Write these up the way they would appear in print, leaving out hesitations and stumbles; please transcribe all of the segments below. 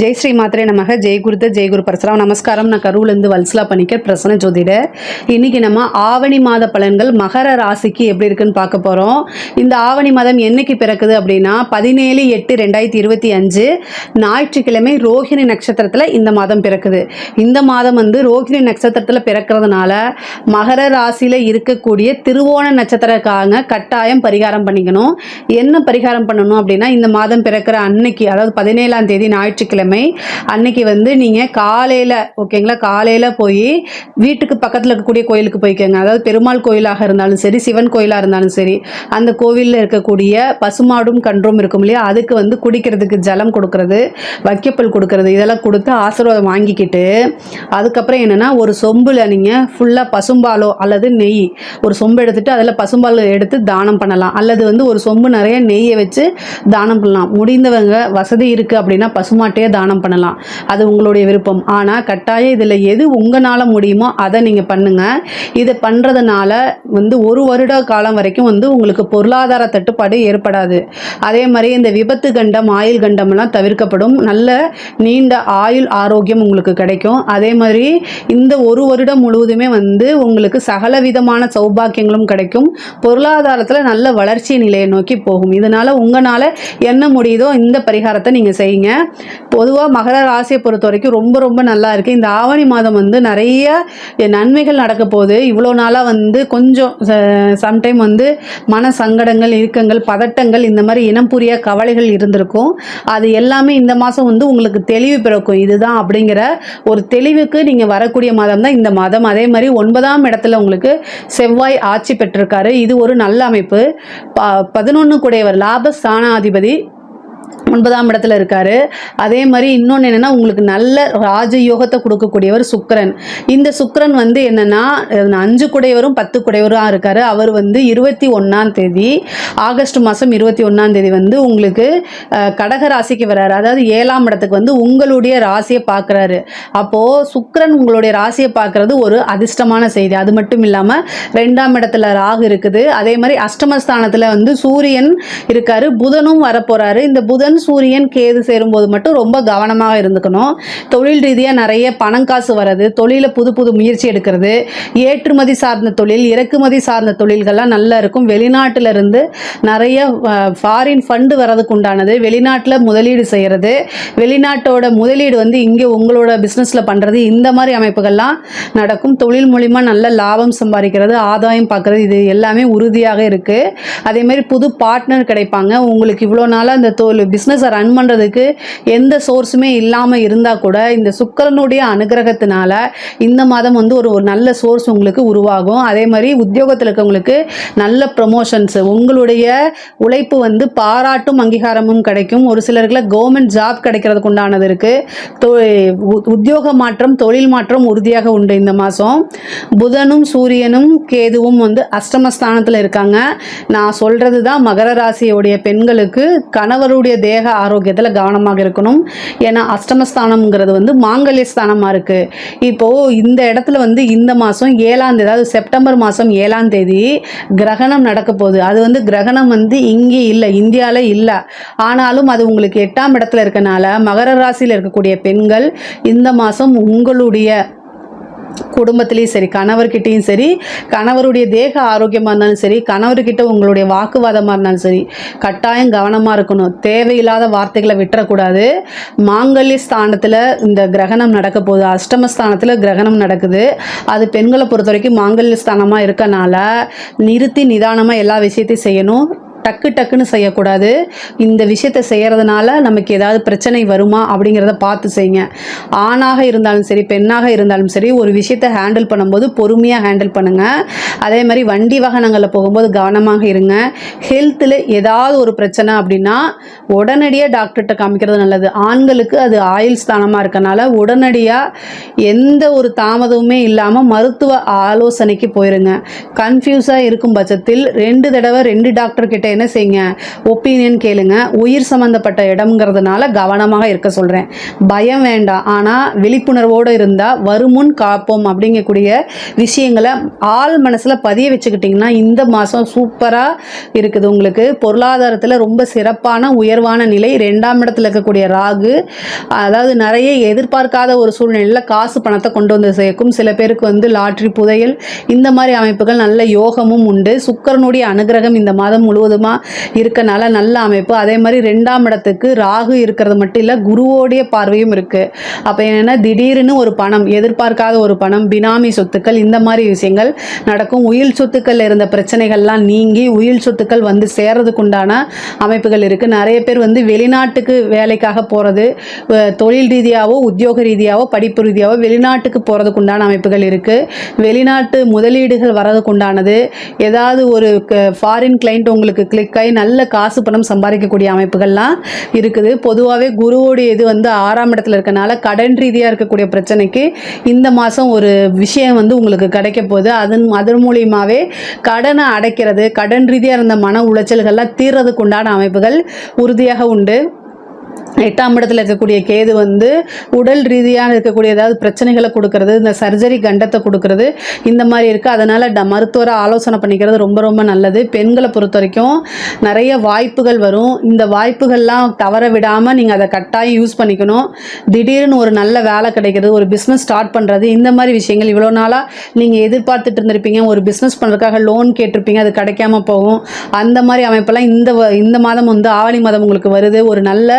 ஜெய் ஸ்ரீ மாத்திரை நமக ஜெய் குரு பரசுராம். நமஸ்காரம். நான் கரூர்லேருந்து வல்சலா பணிக்கர், பிரசன்ன ஜோதிடர். இன்னைக்கு நம்ம ஆவணி மாத பலன்கள் மகர ராசிக்கு எப்படி இருக்குன்னு பார்க்க போகிறோம். இந்த ஆவணி மாதம் என்னைக்கு பிறக்குது அப்படின்னா 17/8/2025 ஞாயிற்றுக்கிழமை ரோஹிணி நட்சத்திரத்தில் இந்த மாதம் பிறக்குது. இந்த மாதம் ரோஹிணி நட்சத்திரத்தில் பிறக்கிறதுனால மகர ராசியில் இருக்கக்கூடிய திருவோண நட்சத்திரக்காரங்க கட்டாயம் பரிகாரம் பண்ணிக்கணும். என்ன பரிகாரம் பண்ணணும் அப்படின்னா, இந்த மாதம் பிறக்கிற அன்னைக்கு, அதாவது 17ஆம் தேதி ஞாயிற்றுக்கிழமை அன்னைக்கு நீங்கள் காலையில், ஓகேங்களா, காலையில் போய் வீட்டுக்கு பக்கத்தில் இருக்கக்கூடிய கோயிலுக்கு போய்க்கோங்க. அதாவது பெருமாள் கோயிலாக இருந்தாலும் சரி, சிவன் கோயிலாக இருந்தாலும் சரி, அந்த கோவிலில் இருக்கக்கூடிய பசுமாடும் கன்றும் இருக்கும் இல்லையா, அதுக்கு குடிக்கிறதுக்கு ஜலம் கொடுக்கறது, வைக்கப்பல் கொடுக்கறது, இதெல்லாம் கொடுத்து ஆசீர்வாதம் வாங்கிக்கிட்டு அதுக்கப்புறம் என்னென்னா, ஒரு சொம்பில் நீங்கள் ஃபுல்லாக பசும்பாலோ அல்லது நெய், ஒரு சொம்பு எடுத்துகிட்டு அதில் பசும்பால் எடுத்து தானம் பண்ணலாம். அல்லது ஒரு சொம்பு நிறைய நெய்யை வச்சு தானம் பண்ணலாம். முடிந்தவங்க வசதி இருக்குது அப்படின்னா பசுமாட்டையே தானம் பண்ணலாம். அது உங்களுடைய விருப்பம். ஆனால் கட்டாயம் இதில் எது உங்களால் முடியுமோ அதை நீங்கள் பண்ணுங்கள். இதை பண்ணுறதுனால ஒரு வருட காலம் வரைக்கும் உங்களுக்கு பொருளாதார தட்டுப்பாடு ஏற்படாது. அதே மாதிரி இந்த விபத்து கண்டம், ஆயுள் கண்டம்லாம் தவிர்க்கப்படும். நல்ல நீண்ட ஆயுள் ஆரோக்கியம் உங்களுக்கு கிடைக்கும். அதே மாதிரி இந்த ஒரு வருடம் முழுவதுமே உங்களுக்கு சகல விதமான சௌபாக்கியங்களும் கிடைக்கும். பொருளாதாரத்தில் நல்ல வளர்ச்சி நிலையை நோக்கி போகும். இதனால் உங்களால் என்ன முடியுதோ இந்த பரிகாரத்தை நீங்கள் செய்யுங்க. பொதுவாக மகர ராசியை பொறுத்த வரைக்கும் ரொம்ப ரொம்ப நல்லா இருக்குது. இந்த ஆவணி மாதம் நிறைய நன்மைகள் நடக்க போகுது. இவ்வளோ நாளாக கொஞ்சம் சம்டைம் மன சங்கடங்கள், இறுக்கங்கள், பதட்டங்கள், இந்த மாதிரி இனம் புரிய கவலைகள் இருந்திருக்கும். அது எல்லாமே இந்த மாதம் உங்களுக்கு தெளிவு பிறக்கும். இதுதான் அப்படிங்கிற ஒரு தெளிவுக்கு நீங்கள் வரக்கூடிய மாதம் தான் இந்த மாதம். அதே மாதிரி 9ஆம் இடத்துல உங்களுக்கு செவ்வாய் ஆட்சி பெற்றிருக்காரு. இது ஒரு நல்ல அமைப்பு. 11 கூடையவர் லாபஸ்தானாதிபதி 9ஆம் இடத்துல இருக்காரு. அதே மாதிரி இன்னொன்று என்னென்னா, உங்களுக்கு நல்ல ராஜயோகத்தை கொடுக்கக்கூடியவர் சுக்கிரன். இந்த சுக்கிரன் என்னென்னா 5 குடையவரும் 10 குடையவரும் இருக்கார். அவர் 21ஆம் தேதி, ஆகஸ்ட் மாதம் 21ஆம் தேதி உங்களுக்கு கடக ராசிக்கு வர்றாரு. அதாவது 7ஆம் இடத்துக்கு உங்களுடைய ராசியை பார்க்குறாரு. அப்போது சுக்கிரன் உங்களுடைய ராசியை பார்க்குறது ஒரு அதிர்ஷ்டமான செய்தி. அது மட்டும் இல்லாமல் 2ஆம் இடத்துல ராகு இருக்குது. அதே மாதிரி அஷ்டமஸ்தானத்தில் சூரியன் இருக்காரு. புதனும் வரப்போகிறாரு. இந்த புதன், சூரியன், கேது சேரும்போது மட்டும் ரொம்ப கவனமாக இருந்துக்கணும். தொழில் ரீதியாக நிறைய பணம் காசு வர்றது, தொழிலில் புது புது முயற்சி எடுக்கிறது, ஏற்றுமதி சார்ந்த தொழில், இறக்குமதி சார்ந்த தொழில்கள்லாம் நல்லா இருக்கும். வெளிநாட்டிலிருந்து நிறைய ஃபாரின் ஃபண்டு வர்றதுக்கு உண்டானது, வெளிநாட்டில் முதலீடு செய்கிறது, வெளிநாட்டோட முதலீடு இங்கே உங்களோட பிஸ்னஸில் பண்ணுறது, இந்த மாதிரி அமைப்புகள்லாம் நடக்கும். தொழில் மூலிமா நல்ல லாபம் சம்பாதிக்கிறது, ஆதாயம் பார்க்குறது, இது எல்லாமே உறுதியாக இருக்குது. அதேமாதிரி புது பார்ட்னர் கிடைப்பாங்க. உங்களுக்கு இவ்வளோ நாளாக இந்த பிஸ்னஸை ரன் பண்ணுறதுக்கு எந்த சோர்ஸுமே இல்லாமல் இருந்தால் கூட இந்த சுக்கிரனுடைய அனுகிரகத்தினால இந்த மாதம் ஒரு நல்ல சோர்ஸ் உங்களுக்கு உருவாகும். அதே மாதிரி உத்தியோகத்தில் இருக்கவங்களுக்கு நல்ல ப்ரமோஷன்ஸ், உங்களுடைய உழைப்பு பாராட்டும் அங்கீகாரமும் கிடைக்கும். ஒரு சிலருக்குள்ள கவர்மெண்ட் ஜாப் கிடைக்கிறதுக்கு உண்டானது இருக்குது. உத்தியோக மாற்றம், தொழில் மாற்றம் உறுதியாக உண்டு இந்த மாதம். புதனும் சூரியனும் கேதுவும் அஷ்டமஸ்தானத்தில் இருக்காங்க. நான் சொல்கிறது தான் மகர ராசியுடைய பெண்களுக்கு கணவருடைய தேக ஆரோக்கியத்தில் கவனமாக இருக்கணும். ஏன்னா அஷ்டமஸ்தானம்ங்கிறது மாங்கல்ய ஸ்தானமாக இருக்குது. இப்போது இந்த இடத்துல இந்த மாதம் 7ஆம் தேதி, அதாவது செப்டம்பர் மாதம் 7ஆம் தேதி கிரகணம் நடக்க போகுது. அது கிரகணம் இங்கே இல்லை, இந்தியாவில் இல்லை. ஆனாலும் அது உங்களுக்கு 8ஆம் இடத்துல இருக்கனால மகர ராசியில் இருக்கக்கூடிய பெண்கள் இந்த மாதம் உங்களுடைய குடும்பத்திலையும் சரி, கணவர்கிட்டையும் சரி, கணவருடைய தேக ஆரோக்கியமாக இருந்தாலும் சரி, கணவர்கிட்ட உங்களுடைய வாக்குவாதமாக இருந்தாலும் சரி, கட்டாயம் கவனமாக இருக்கணும். தேவையில்லாத வார்த்தைகளை விட்டுறக்கூடாது. மாங்கல்ய ஸ்தானத்தில் இந்த கிரகணம் நடக்க போகுது. அஷ்டமஸ்தானத்தில் கிரகணம் நடக்குது. அது பெண்களை பொறுத்த வரைக்கும் மாங்கல்ய ஸ்தானமாக இருக்கனால நிறுத்தி நிதானமாக எல்லா விஷயத்தையும் செய்யணும். டக்கு டக்குன்னு செய்யக்கூடாது. இந்த விஷயத்தை செய்கிறதுனால நமக்கு ஏதாவது பிரச்சனை வருமா அப்படிங்கிறத பார்த்து செய்யுங்க. ஆணாக இருந்தாலும் சரி, பெண்ணாக இருந்தாலும் சரி, ஒரு விஷயத்தை ஹேண்டில் பண்ணும்போது பொறுமையாக ஹேண்டில் பண்ணுங்கள். அதே மாதிரி வண்டி வாகனங்களில் போகும்போது கவனமாக இருங்க. ஹெல்த்தில் ஏதாவது ஒரு பிரச்சனை அப்படின்னா உடனடியாக டாக்டர்கிட்ட காமிக்கிறது நல்லது. ஆண்களுக்கு அது ஆயுள் ஸ்தானமாக இருக்கனால உடனடியாக எந்த ஒரு தாமதமுமே இல்லாமல் மருத்துவ ஆலோசனைக்கு போயிருங்க. கன்ஃபியூஸாக இருக்கும் பட்சத்தில் 2 தடவை 2 டாக்டர் கிட்ட என்ன செய்யுங்க, ஒப்பீனியன் கேளுங்க. உயிர் சம்மந்தப்பட்ட இடம்ங்கிறதுனால கவனமாக இருக்க சொல்கிறேன். பயம் வேண்டாம், ஆனால் விழிப்புணர்வோடு இருந்தால் வருமுன் காப்போம் அப்படிங்கக்கூடிய விஷயங்களை ஆள் மனசில் பதிய வச்சுக்கிட்டிங்கன்னா இந்த மாதம் சூப்பராக இருக்குது. உங்களுக்கு பொருளாதாரத்தில் ரொம்ப சிறப்பான உயர்வான நிலை. 2ஆம் இடத்துல இருக்கக்கூடிய ராகு, அதாவது நிறைய எதிர்பார்க்காத ஒரு சூழ்நிலையில் காசு பணத்தை கொண்டு வந்து சேர்க்கும். சில பேருக்கு வந்து லாட்ரி, புதையல் இந்த மாதிரி அமைப்புகள் நல்ல யோகமும் உண்டு. சுக்கிரனுடைய அனுகிரகம் இந்த மாதம் முழுவதுமாக இருக்கனால நல்ல அமைப்பு. அதே மாதிரி 2ஆம் இடத்துக்கு ராகு இருக்கிறது மட்டும் இல்லை, குருவோடைய பார்வையும் இருக்குது. அப்போ என்னென்னா திடீர்னு ஒரு பணம், எதிர்பார்க்காத ஒரு பணம், பினாமி சொத்துக்கள், இந்த மாதிரி விஷயங்கள் நடக்கும். உயில் சொத்துக்கள் இருந்த பிரச்சனைகள்லாம் நீங்கி உயில் சொத்துக்கள் வந்து சேர்றதுக்கு உண்டான அமைப்புகள் இருக்குது. நிறைய பேர் வந்து வெளிநாட்டுக்கு வேலைக்காக போகிறது, தொழில் ரீதியாகவோ உத்தியோக ரீதியாகவோ படிப்பு ரீதியாகவோ வெளிநாட்டுக்கு போகிறதுக்கு உண்டான அமைப்புகள் இருக்குது. வெளிநாட்டு முதலீடுகள் வரதுக்கு உண்டானது. ஏதாவது ஒரு ஃபாரின் கிளைண்ட் உங்களுக்கு கிளிக் ஆகி நல்ல காசு பணம் சம்பாதிக்கக்கூடிய அமைப்புகள்லாம் இருக்குது. பொதுவாகவே குருவோடைய இது வந்து 6ஆம் இடத்துல இருக்கனால கடன் ரீதியாக இருக்கக்கூடிய பிரச்சனைக்கு இந்த மாதம் ஒரு விஷயம் வந்து உங்களுக்கு கிடைக்க போகுது. அதன் மூலியமாகவே கடனை அடைக்கிறது, கடன் ரீதியாக இருந்த மன உளைச்சல்கள்லாம் தீர்றதுக்கு உண்டான அமைப்புகள் உறுதியாக உண்டு. 8ஆம் இடத்துல இருக்கக்கூடிய கேது வந்து உடல் ரீதியாக இருக்கக்கூடிய ஏதாவது பிரச்சனைகளை கொடுக்கறது, இந்த சர்ஜரி கண்டத்தை கொடுக்கறது, இந்த மாதிரி இருக்குது. அதனால் மருத்துவரை ஆலோசனை பண்ணிக்கிறது ரொம்ப ரொம்ப நல்லது. பெண்களை பொறுத்த வரைக்கும் நிறைய வாய்ப்புகள் வரும். இந்த வாய்ப்புகள்லாம் தவற விடாமல் நீங்கள் அதை கட்டாயம் யூஸ் பண்ணிக்கணும். திடீர்னு ஒரு நல்ல வேலை கிடைக்கிறது, ஒரு பிஸ்னஸ் ஸ்டார்ட் பண்ணுறது, இந்த மாதிரி விஷயங்கள் இவ்வளோ நாளாக நீங்கள் எதிர்பார்த்துட்டு இருந்திருப்பீங்க. ஒரு பிஸ்னஸ் பண்ணுறதுக்காக லோன் கேட்டிருப்பீங்க, அது கிடைக்காம போகும். அந்த மாதிரி அமைப்பெல்லாம் இந்த மாதம் வந்து ஆவணி மாதம் உங்களுக்கு வருது. ஒரு நல்ல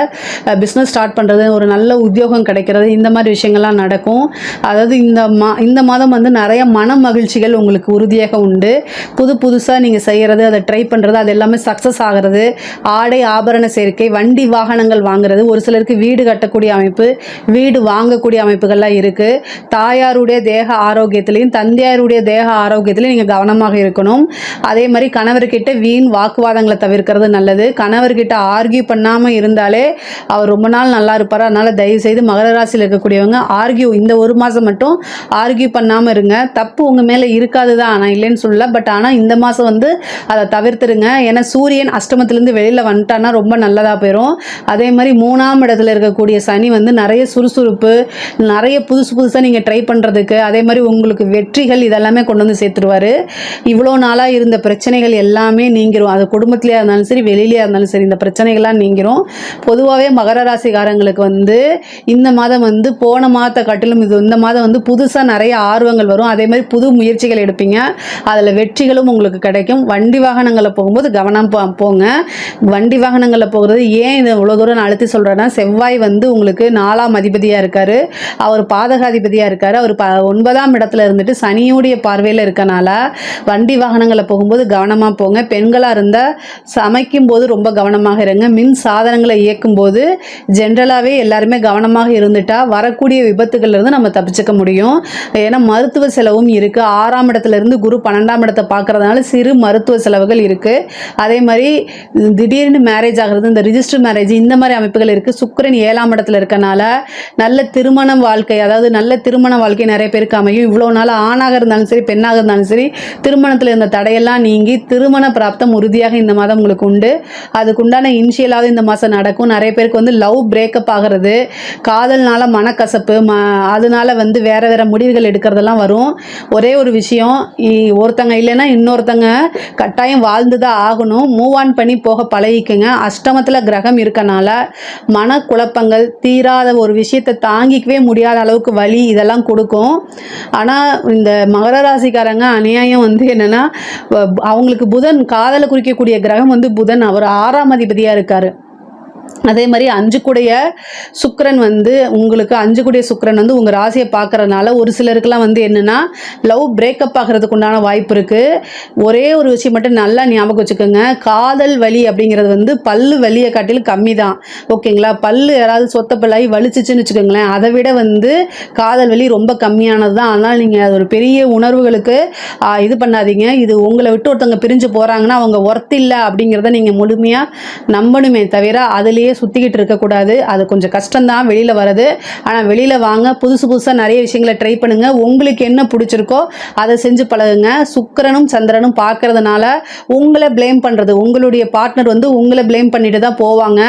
பிஸ்னஸ் ஸ்டார்ட் பண்ணுறது, ஒரு நல்ல உத்தியோகம் கிடைக்கிறது, இந்த மாதிரி விஷயங்கள்லாம் நடக்கும். அதாவது இந்த மாதம் வந்து நிறைய மன மகிழ்ச்சிகள் உங்களுக்கு உறுதியாக உண்டு. புதுசாக நீங்கள் செய்கிறது, அதை ட்ரை பண்ணுறது, அது எல்லாமே சக்ஸஸ் ஆகிறது. ஆடை ஆபரண சேர்க்கை, வண்டி வாகனங்கள் வாங்குறது, ஒரு சிலருக்கு வீடு கட்டக்கூடிய அமைப்பு, வீடு வாங்கக்கூடிய அமைப்புகள்லாம் இருக்குது. தாயாருடைய தேக ஆரோக்கியத்திலையும் தந்தையாருடைய தேக ஆரோக்கியத்திலையும் நீங்கள் கவனமாக இருக்கணும். அதே மாதிரி கணவர்கிட்ட வீண் வாக்குவாதங்களை தவிர்க்கிறது நல்லது. கணவர்கிட்ட ஆர்கியூ பண்ணாமல் இருந்தாலே அவர் ரொம்ப நாள் நல்லா இருப்பார். அதனால் தயவுசெய்து மகர ராசியில் இருக்கக்கூடியவங்க இந்த ஒரு மாதம் மட்டும் ஆர்கியூ பண்ணாமல் இருங்க. தப்பு உங்கள் மேலே இருக்காது தான், நான் இல்லைன்னு சொல்லல. பட் ஆனால் இந்த மாதம் வந்து அதை தவிர்த்துருங்க. ஏன்னா சூரியன் அஷ்டமத்திலேருந்து வெளியில் வந்துட்டான்னா ரொம்ப நல்லதாக போயிடும். அதே மாதிரி 3ஆம் இடத்துல இருக்கக்கூடிய சனி வந்து நிறைய சுறுசுறுப்பு, நிறைய புதுசாக நீங்கள் ட்ரை பண்ணுறதுக்கு, அதே மாதிரி உங்களுக்கு வெற்றிகள் இதெல்லாமே கொண்டு வந்து சேர்த்துருவார். இவ்வளோ நாளாக இருந்த பிரச்சனைகள் எல்லாமே நீங்கிரும். அது குடும்பத்திலேயே இருந்தாலும் சரி, வெளியிலேயே இருந்தாலும் சரி, இந்த பிரச்சனைகள்லாம் நீங்கிரும். பொதுவாகவே மகர ராசிக்காரங்களுக்கு வந்து இந்த மாதம் வந்து போன மாதத்தை காட்டிலும் இந்த மாதம் வந்து புதுசாக நிறைய ஆர்வங்கள் வரும். அதே மாதிரி புது முயற்சிகள் எடுப்பீங்க, அதில் வெற்றிகளும் உங்களுக்கு கிடைக்கும். வண்டி வாகனங்களில் போகும்போது கவனம் போங்க. வண்டி வாகனங்களில் போகிறது ஏன் இது இவ்வளோ தூரம் நான் அழுத்தி சொல்கிறேன்னா, செவ்வாய் வந்து உங்களுக்கு 4ஆம் அதிபதியாக இருக்கார், அவர் பாதகாதிபதியாக இருக்கார். அவர் 9ஆம் இடத்துல இருந்துட்டு சனியுடைய பார்வையில் இருக்கனால வண்டி வாகனங்களில் போகும்போது கவனமாக போங்க. பெண்களாக இருந்தால் சமைக்கும் போது ரொம்ப கவனமாக இருங்க. மின் சாதனங்களை இயக்கும் போது ஜென்ரலாகவே எல்லாருமே கவனமாக இருந்துட்டா வரக்கூடிய விபத்துகள்லேருந்து நம்ம தப்பிச்சுக்க முடியும். ஏன்னா மருத்துவ செலவும் இருக்குது. 6ஆம் இடத்துல இருந்து குரு 12ஆம் இடத்தை பார்க்கறதுனால சிறு மருத்துவ செலவுகள் இருக்குது. அதே மாதிரி திடீர்னு மேரேஜ் ஆகிறது, இந்த ரிஜிஸ்டர் மேரேஜ், இந்த மாதிரி அமைப்புகள் இருக்குது. சுக்கிரன் 7ஆம் இடத்துல இருக்கனால நல்ல திருமண வாழ்க்கை, அதாவது நல்ல திருமண வாழ்க்கை நிறைய பேருக்கு அமையும். இவ்வளோ நாள் ஆணாக இருந்தாலும் சரி, பெண்ணாக இருந்தாலும் சரி, திருமணத்தில் இருந்த தடையெல்லாம் நீங்கி திருமண பிராப்தம் உறுதியாக இந்த மாதம் உங்களுக்கு உண்டு. அதுக்குண்டான இனிஷியலாவது இந்த மாதம் நடக்கும். நிறைய பேருக்கு வந்து லவ் பிரேக்கப் ஆகிறது, காதல்னால மனக்கசப்பு, அதனால வந்து வேறு முடிவுகள் எடுக்கிறதெல்லாம் வரும். ஒரே ஒரு விஷயம், ஒருத்தங்க இல்லைன்னா இன்னொருத்தங்க கட்டாயம் வாழ்ந்து தான் ஆகணும். மூவ் ஆன் பண்ணி போக பழகிக்குங்க. அஷ்டமத்தில் கிரகம் இருக்கனால மனக்குழப்பங்கள், தீராத ஒரு விஷயத்தை தாங்கிக்கவே முடியாத அளவுக்கு வலி இதெல்லாம் கொடுக்கும். ஆனால் இந்த மகர ராசிக்காரங்க அநியாயம் வந்து என்னென்னா, அவங்களுக்கு புதன், காதலை குறிக்கக்கூடிய கிரகம் வந்து புதன், அவர் 6ஆம் அதிபதியாக இருக்கார். அதே மாதிரி 5 கூடைய சுக்கிரன் வந்து உங்களுக்கு 5 கூடைய சுக்கிரன் வந்து உங்கள் ராசியை பார்க்கறதுனால ஒரு சிலருக்குலாம் வந்து என்னென்னா லவ் பிரேக்கப் ஆகிறதுக்கு உண்டான வாய்ப்பு இருக்குது. ஒரே ஒரு விஷயம் மட்டும் நல்லா ஞாபகம் வச்சுக்கோங்க, காதல் வலி அப்படிங்கிறது வந்து பல்லு வலியை காட்டிலும் கம்மி தான். ஓகேங்களா? பல்லு யாராவது சொத்த பல்லாகி வலிச்சிச்சுன்னு வச்சுக்கோங்களேன், அதை விட வந்து காதல் வலி ரொம்ப கம்மியானது தான். அதனால் நீங்கள் அது ஒரு பெரிய உணர்வுகளுக்கு இது பண்ணாதீங்க. இது உங்களை விட்டு ஒருத்தவங்க பிரிஞ்சு போகிறாங்கன்னா அவங்க ஒர்த் இல்லை அப்படிங்கிறத நீங்கள் முழுமையாக நம்பணுமே தவிர அதிலேயே வீட்டுக்குள்ளேயே சுற்றிக்கிட்டு இருக்கக்கூடாது. அது கொஞ்சம் கஷ்டம்தான் வெளியில் வர்றது. ஆனால் வெளியில் வாங்க, புதுசாக நிறைய விஷயங்களை ட்ரை பண்ணுங்கள். உங்களுக்கு என்ன பிடிச்சிருக்கோ அதை செஞ்சு பழகுங்க. சுக்கிரனும் சந்திரனும் பார்க்கறதுனால உங்களை ப்ளேம் பண்ணுறது, உங்களுடைய பார்ட்னர் வந்து உங்களை ப்ளேம் பண்ணிட்டு தான் போவாங்க.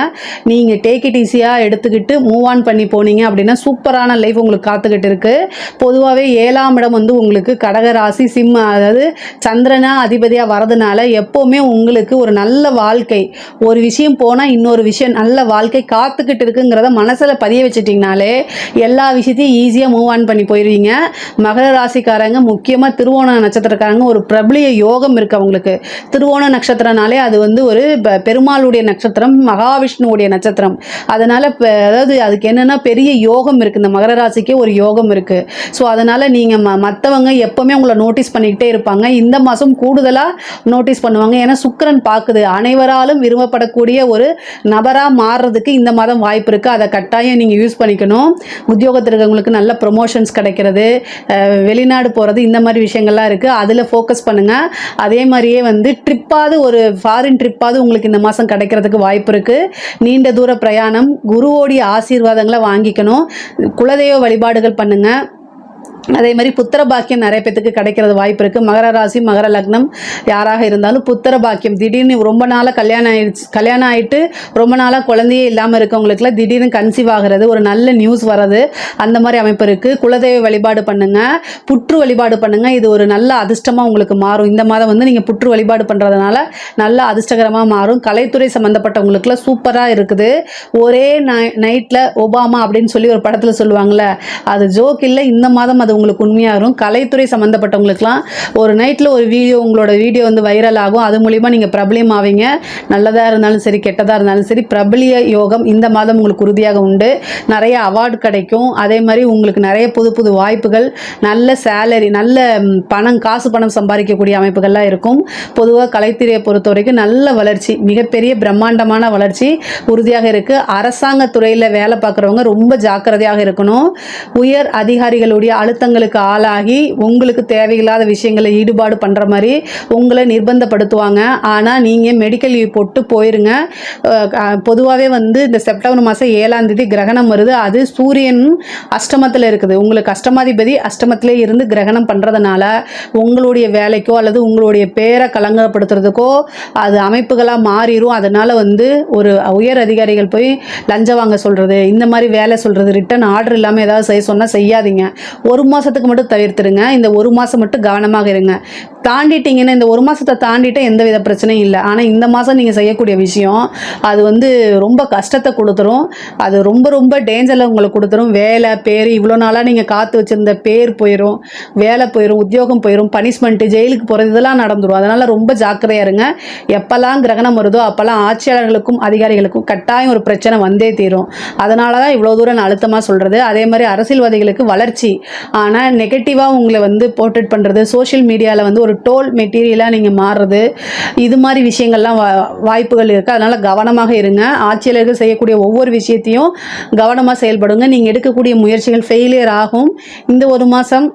நீங்கள் டேக் இட் ஈஸியாக எடுத்துக்கிட்டு மூவ் ஆன் பண்ணி போனீங்க அப்படின்னா சூப்பரான லைஃப் உங்களுக்கு காத்துக்கிட்டு இருக்குது. பொதுவாகவே 7ஆம் இடம் வந்து உங்களுக்கு கடகராசி சிம்ம, அதாவது சந்திரனா அதிபதியாக வரதுனால எப்போவுமே உங்களுக்கு ஒரு நல்ல வாழ்க்கை, ஒரு விஷயம் போனால் இன்னொரு விஷயம் நல்ல வாழ்க்கை காத்துக்கிட்டு இருக்குங்கிறத மனசில் பதிய வச்சுட்டிங்கனாலே எல்லா விஷயத்தையும் ஈஸியாக மூவ் ஆன் பண்ணி போயிடுவீங்க. மகர ராசிக்காரங்க, முக்கியமாக திருவோண நட்சத்திரக்காரங்க ஒரு பிரபலிய யோகம் இருக்குது அவங்களுக்கு. திருவோண நட்சத்திரனாலே அது வந்து ஒரு பெருமாளுடைய நட்சத்திரம், மகாவிஷ்ணுவுடைய நட்சத்திரம். அதனால் அதாவது அதுக்கு என்னென்னா பெரிய யோகம் இருக்குது. இந்த மகர ராசிக்கே ஒரு யோகம் இருக்குது. ஸோ அதனால் நீங்கள் மற்றவங்க எப்போவுமே உங்களை நோட்டீஸ் பண்ணிக்கிட்டே இருப்பாங்க. இந்த மாதம் கூடுதலாக நோட்டீஸ் பண்ணுவாங்க. ஏன்னா சுக்கிரன் பார்க்குது. அனைவராலும் விரும்பப்படக்கூடிய ஒரு நபராக மாறுறதுக்கு இந்த மாதம் வாய்ப்பு இருக்குது. அதை கட்டாயம் நீங்கள் யூஸ் பண்ணிக்கணும். உத்தியோகத்தில் இருக்கவங்களுக்கு நல்ல ப்ரொமோஷன்ஸ் கிடைக்கிறது, வெளிநாடு போகிறது, இந்த மாதிரி விஷயங்கள்லாம் இருக்குது. அதில் ஃபோக்கஸ் பண்ணுங்கள். அதே மாதிரியே வந்து ட்ரிப்பாவது, ஒரு ஃபாரின் ட்ரிப்பாவது உங்களுக்கு இந்த மாதம் கிடைக்கிறதுக்கு வாய்ப்பு இருக்குது. நீண்ட தூர பிரயாணம், குருவோடைய ஆசீர்வாதங்களை வாங்கிக்கணும். குலதெய்வ வழிபாடுகள் பண்ணுங்கள். அதே மாதிரி புத்திர பாக்கியம் நிறைய பேத்துக்கு கிடைக்கிறது வாய்ப்பு இருக்குது. மகர ராசி மகர லக்னம் யாராக இருந்தாலும் புத்திர பாக்கியம், திடீர்னு ரொம்ப நாளாக கல்யாணம் ஆகிட்டு ரொம்ப நாளாக குழந்தையே இல்லாமல் இருக்கவங்களுக்குலாம் திடீர்னு கன்சீவ் ஆகிறது, ஒரு நல்ல நியூஸ் வர்றது, அந்த மாதிரி அமைப்பு இருக்குது. குலதெய்வ வழிபாடு பண்ணுங்கள், புற்று வழிபாடு பண்ணுங்கள். இது ஒரு நல்ல அதிர்ஷ்டமாக உங்களுக்கு மாறும். இந்த மாதம் வந்து நீங்கள் புற்று வழிபாடு பண்ணுறதுனால நல்ல அதிர்ஷ்டகரமாக மாறும். கலைத்துறை சம்மந்தப்பட்டவங்களுக்குலாம் சூப்பராக இருக்குது. ஒரே நைட்டில் ஒபாமா அப்படின்னு சொல்லி ஒரு படத்தில் சொல்லுவாங்கள்ல, அது ஜோக் இல்லை. இந்த மாதம் அது உங்களுக்கு உண்மையாக இருக்கும். கலைத்துறை சம்மந்தப்பட்டவங்களுக்குலாம் ஒரு நைட்டில் ஒரு வீடியோ, உங்களோட வீடியோ வந்து வைரல் ஆகும். அது மூலிமா நீங்கள் பிரபலியம் ஆவீங்க. நல்லதாக இருந்தாலும் சரி, கெட்டதாக இருந்தாலும் சரி, பிரபலிய யோகம் இந்த மாதம் உங்களுக்கு உறுதியாக உண்டு. நிறைய அவார்டு கிடைக்கும். அதே மாதிரி உங்களுக்கு நிறைய புது புது வாய்ப்புகள், நல்ல சேலரி, நல்ல பணம் சம்பாதிக்கக்கூடிய அமைப்புகள்லாம் இருக்கும். பொதுவாக கலைத்துறையை பொறுத்த வரைக்கும் நல்ல வளர்ச்சி, மிகப்பெரிய பிரம்மாண்டமான வளர்ச்சி உறுதியாக இருக்குது. அரசாங்க துறையில் வேலை பார்க்குறவங்க ரொம்ப ஜாக்கிரதையாக இருக்கணும். உயர் அதிகாரிகளுடைய அழுத்தங்களுக்கு ஆளாகி உங்களுக்கு தேவையில்லாத விஷயங்களை ஈடுபாடு பண்ணுற மாதிரி உங்களை நிர்பந்தப்படுத்துவாங்க. ஆனால் நீங்கள் மெடிக்கல் லீவ் போட்டு போயிருங்க. பொதுவாகவே வந்து இந்த செப்டம்பர் மாதம் 7ஆம் தேதி கிரகணம் வருது. அது சூரியன் அஷ்டமத்தில் இருக்குது. உங்களுக்கு அஷ்டமாதிபதி அஷ்டமத்திலே இருந்து கிரகணம் பண்ணுறதுனால உங்களுடைய வேலைக்கோ அல்லது உங்களுடைய பேரை கலங்கப்படுத்துறதுக்கோ அது அமைப்புகளாக மாறிடும். அதனால் வந்து ஒரு உயர் அதிகாரிகள் போய் லஞ்சம் வாங்க சொல்கிறது, இந்த மாதிரி வேலை சொல்கிறது, ரிட்டன் ஆர்டர் இல்லாமல் ஏதாவது செய்ய சொன்னால் செய்யாதீங்க. ஒரு மாதத்துக்கு மட்டும் தவிர்த்துருங்க. இந்த ஒரு மாதம் மட்டும் கவனமாக இருங்க. தாண்டிட்டிங்கன்னா, இந்த ஒரு மாதத்தை தாண்டிட்டு எந்த வித பிரச்சனையும் இல்லை. ஆனால் இந்த மாதம் நீங்கள் செய்யக்கூடிய விஷயம் அது வந்து ரொம்ப கஷ்டத்தை கொடுத்துரும். அது ரொம்ப ரொம்ப டேஞ்சரில் உங்களுக்கு கொடுத்துரும். வேலை, பேர், இவ்வளோ நாளாக நீங்கள் காத்து வச்சுருந்த பேர் போயிடும், வேலை போயிடும், உத்தியோகம் போயிடும், பனிஷ்மெண்ட்டு, ஜெயிலுக்கு போகிறது, இதெல்லாம் நடந்துடும். அதனால் ரொம்ப ஜாக்கிரதையாக இருங்க. எப்போல்லாம் கிரகணம் வருதோ அப்போல்லாம் ஆட்சியாளர்களுக்கும் அதிகாரிகளுக்கும் கட்டாயம் ஒரு பிரச்சனை வந்தே தீரும். அதனால தான் இவ்வளோ தூரம் நான் அழுத்தமாக சொல்கிறது. அதே மாதிரி அரசியல்வாதிகளுக்கு வளர்ச்சி, ஆனால் நெகட்டிவாக உங்களை வந்து போர்ட்ரேட் பண்ணுறது, சோஷியல் மீடியாவில் வந்து ஒரு டோல் மெட்டீரியலாக நீங்கள் மாறுறது, இது மாதிரி விஷயங்கள்லாம் வாய்ப்புகள் இருக்குது. அதனால் கவனமாக இருங்க. ஆட்சியாளர்கள் செய்யக்கூடிய ஒவ்வொரு விஷயத்தையும் கவனமாக செயல்படுங்க. நீங்கள் எடுக்கக்கூடிய முயற்சிகள் ஃபெயிலியர் ஆகும். இந்த ஒரு மாதம்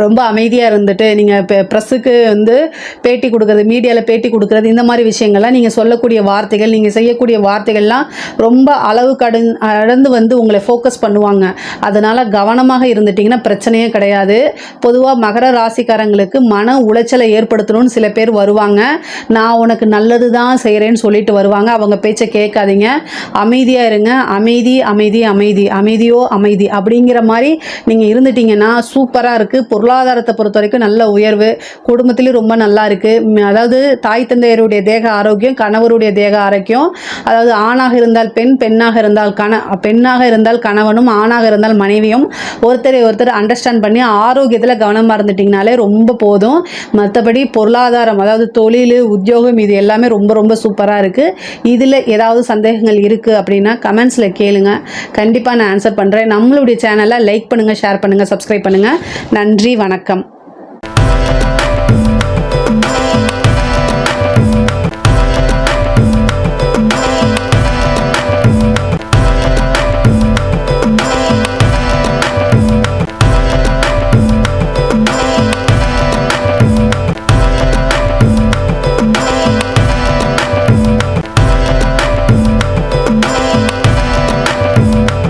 ரொம்ப அமைதியாக இருந்துட்டு நீங்கள் இப்போ ப்ரெஸ்ஸுக்கு வந்து பேட்டி கொடுக்குறது, மீடியாவில் பேட்டி கொடுக்குறது, இந்த மாதிரி விஷயங்கள்லாம் நீங்கள் சொல்லக்கூடிய வார்த்தைகள், நீங்கள் செய்யக்கூடிய வார்த்தைகள்லாம் ரொம்ப அளவு கடந்து வந்து உங்களை ஃபோக்கஸ் பண்ணுவாங்க. அதனால் கவனமாக இருந்துட்டிங்கன்னா பிரச்சனையே கிடையாது. பொதுவாக மகர ராசிக்காரங்களுக்கு மன உளைச்சலை ஏற்படுத்தணும்னு சில பேர் வருவாங்க. நான் உனக்கு நல்லது தான் செய்கிறேன்னு சொல்லிட்டு வருவாங்க. அவங்க பேச்சை கேட்காதீங்க. அமைதியாக இருங்க. அமைதி அமைதி அமைதி, அமைதியோ அமைதி அப்படிங்கிற மாதிரி நீங்கள் இருந்துட்டிங்கன்னா சூப்பராக இருக்குது. பொருளாதாரத்தை பொறுத்த வரைக்கும் நல்ல உயர்வு, குடும்பத்திலையும் ரொம்ப நல்லா இருக்குது. அதாவது தாய் தந்தையருடைய தேக ஆரோக்கியம், கணவருடைய தேக ஆரோக்கியம், அதாவது ஆணாக இருந்தால் பெண், பெண்ணாக இருந்தால் கணவனும், ஆணாக இருந்தால் மனைவியும் ஒருத்தரை ஒருத்தர் அண்டர்ஸ்டாண்ட் பண்ணி ஆரோக்கியத்தில் கவனமாக இருந்துட்டிங்கனாலே ரொம்ப போதும். மற்றபடி பொருளாதாரம், அதாவது தொழில், உத்தியோகம், இது எல்லாமே ரொம்ப ரொம்ப சூப்பராக இருக்குது. இதில் ஏதாவது சந்தேகங்கள் இருக்குது அப்படின்னா கமெண்ட்ஸில் கேளுங்க. கண்டிப்பாக நான் ஆன்சர் பண்ணுறேன். நம்மளுடைய சேனலை லைக் பண்ணுங்கள், ஷேர் பண்ணுங்கள், சப்ஸ்கிரைப் பண்ணுங்கள். நன்றி, வணக்கம்.